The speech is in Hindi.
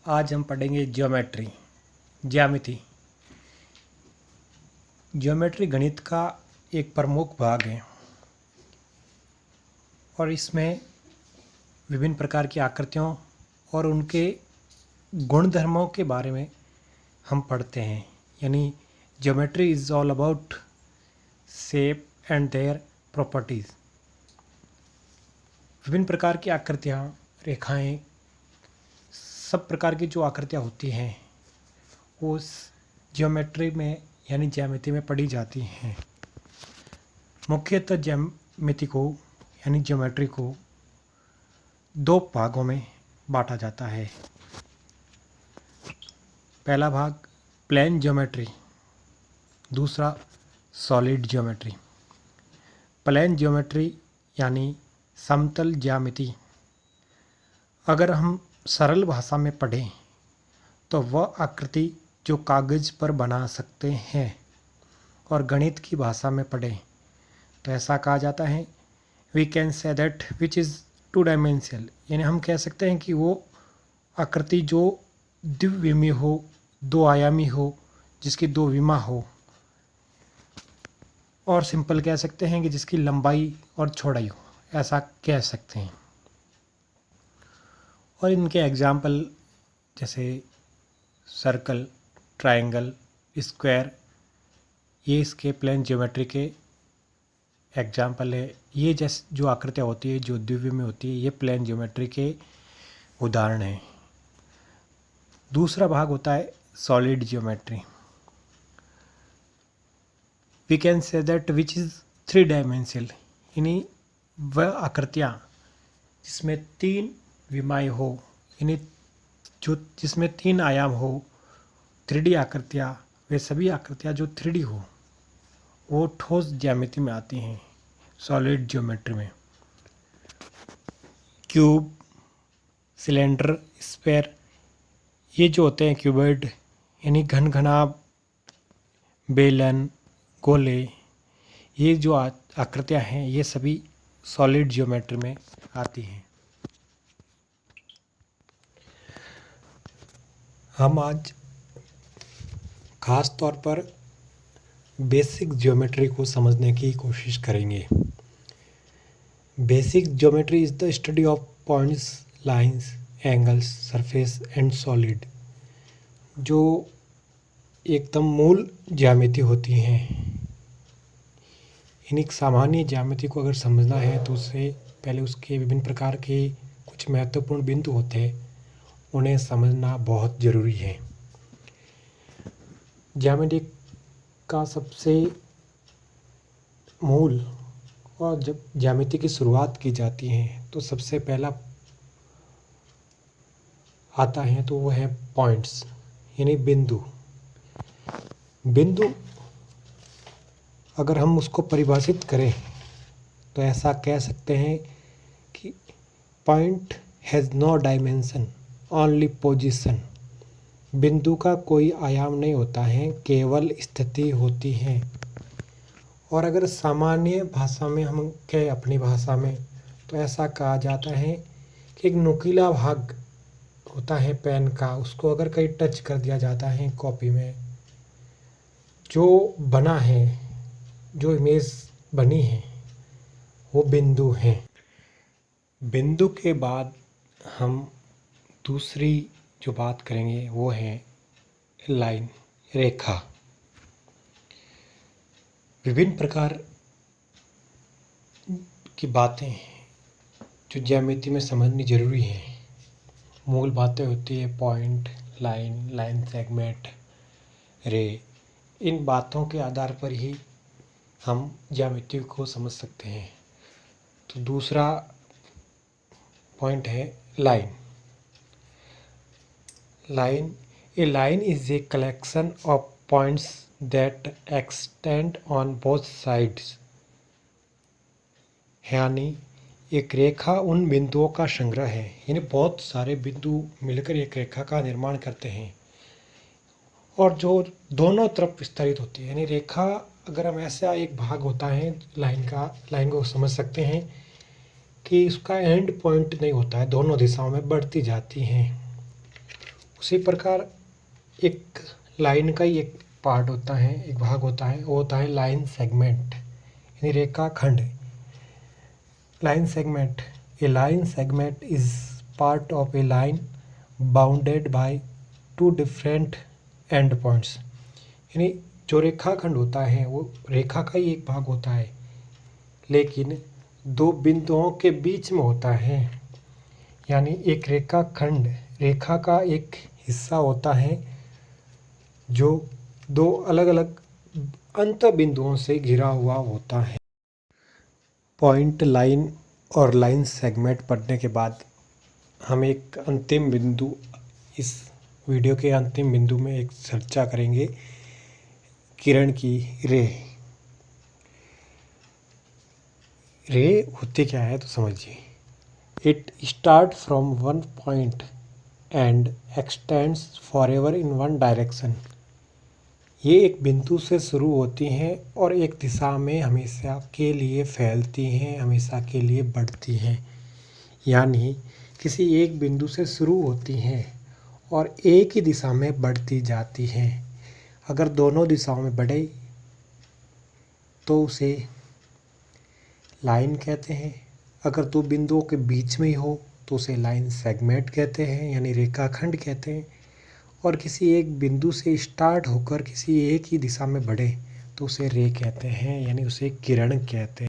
आज हम पढ़ेंगे ज्यामिति। ज्योमेट्री गणित का एक प्रमुख भाग है और इसमें विभिन्न प्रकार की आकृतियों और उनके गुणधर्मों के बारे में हम पढ़ते हैं। यानी geometry is all about shape and their properties. विभिन्न प्रकार की आकृतियाँ, रेखाएं, सब प्रकार की जो आकृतियाँ होती हैं वो ज्योमेट्री में यानी ज्यामिति में पढ़ी जाती हैं। मुख्यतः ज्योमेट्री को दो भागों में बांटा जाता है। पहला भाग प्लेन ज्योमेट्री, दूसरा सॉलिड ज्योमेट्री। प्लेन ज्योमेट्री यानी समतल ज्यामिति। अगर हम सरल भाषा में पढ़ें तो वह आकृति जो कागज़ पर बना सकते हैं, और गणित की भाषा में पढ़ें तो ऐसा कहा जाता है we can say that which is two dimensional. यानी हम कह सकते हैं कि वो आकृति जो द्विविमीय हो, दो आयामी हो, जिसकी दो विमा हो, और सिंपल कह सकते हैं कि जिसकी लंबाई और चौड़ाई हो, ऐसा कह सकते हैं। और इनके एग्जाम्पल जैसे सर्कल, ट्रायंगल, स्क्वायर, ये इसके प्लेन ज्योमेट्री के एग्जाम्पल है। ये जैसे जो आकृतियाँ होती है जो द्विविमीय में होती है, ये प्लेन ज्योमेट्री के उदाहरण हैं। दूसरा भाग होता है solid geometry. We can say that which is three dimensional. यानी वह आकृतियाँ जिसमें तीन विमाएँ हो, यानी जो जिसमें तीन आयाम हो, 3D आकृतियाँ, वे सभी आकृतियाँ जो 3D हो वो ठोस ज्यामिति में आती हैं सॉलिड ज्योमेट्री में। क्यूब, सिलेंडर, स्फीयर, ये जो होते हैं क्यूबॉइड यानी घनाभ, बेलन, गोले, ये जो आकृतियाँ हैं ये सभी सॉलिड ज्योमेट्री में आती हैं। हम आज खास तौर पर बेसिक ज्योमेट्री को समझने की कोशिश करेंगे। Basic geometry is the study of points, lines, angles, surface and solid. जो एकदम मूल ज्यामिति होती हैं, यानी सामान्य ज्यामिति को अगर समझना है तो उससे पहले उसके विभिन्न प्रकार के कुछ महत्वपूर्ण बिंदु होते हैं, उन्हें समझना बहुत ज़रूरी है। ज्यामिति का सबसे मूल, और जब ज्यामिति की शुरुआत की जाती है तो सबसे पहला आता है तो वो है पॉइंट्स यानी बिंदु। बिंदु अगर हम उसको परिभाषित करें तो ऐसा कह सकते हैं कि point has no dimension, only position. बिंदु का कोई आयाम नहीं होता है, केवल स्थिति होती है। और अगर सामान्य भाषा में हम कहें, अपनी भाषा में, तो ऐसा कहा जाता है कि एक नुकीला भाग होता है पेन का, उसको अगर कहीं टच कर दिया जाता है कॉपी में, जो बना है, जो इमेज बनी है, वो बिंदु है। बिंदु के बाद हम दूसरी जो बात करेंगे वो है लाइन, रेखा। विभिन्न प्रकार की बातें जो ज्यामिति में समझनी जरूरी है। मूल बातें होती है पॉइंट, लाइन, लाइन सेगमेंट, रे। इन बातों के आधार पर ही हम ज्यामिति को समझ सकते हैं। तो दूसरा पॉइंट है line. A line is a collection of points that extend on both sides। यानी एक रेखा उन बिंदुओं का संग्रह है, यानी बहुत सारे बिंदु मिलकर एक रेखा का निर्माण करते हैं और जो दोनों तरफ विस्तारित होती है। यानी रेखा अगर हम ऐसा एक भाग होता है लाइन को समझ सकते हैं कि उसका एंड पॉइंट नहीं होता है, दोनों दिशाओं में बढ़ती जाती हैं। उसी प्रकार एक लाइन का ही एक पार्ट होता है, एक भाग होता है, वो होता है लाइन सेगमेंट यानी रेखाखंड। Line segment, A line segment is part of A line bounded by two different and points. यानी जो रेखाखंड होता है वो रेखा का ही एक भाग होता है, लेकिन दो बिंदुओं के बीच में होता है। यानी एक रेखाखंड रेखा का एक हिस्सा होता है जो दो अलग अलग अंत बिंदुओं से घिरा हुआ होता है। पॉइंट, लाइन और लाइन सेगमेंट पढ़ने के बाद हम एक अंतिम बिंदु, इस वीडियो के अंतिम बिंदु में एक चर्चा करेंगे किरण की रे। रे होती क्या है तो समझिए। It start from one point and x tends forever in one direction. ये एक बिंदु से शुरू होती हैं और एक दिशा में हमेशा के लिए फैलती हैं, हमेशा के लिए बढ़ती हैं। यानी किसी एक बिंदु से शुरू होती हैं और एक ही दिशा में बढ़ती जाती हैं। अगर दोनों दिशाओं में बढ़े तो उसे लाइन कहते हैं। अगर दो बिंदुओं के बीच में ही हो तो उसे लाइन सेगमेंट कहते हैं यानी रेखाखंड कहते हैं। और किसी एक बिंदु से स्टार्ट होकर किसी एक ही दिशा में बढ़े तो उसे रे कहते हैं यानी उसे किरण कहते हैं।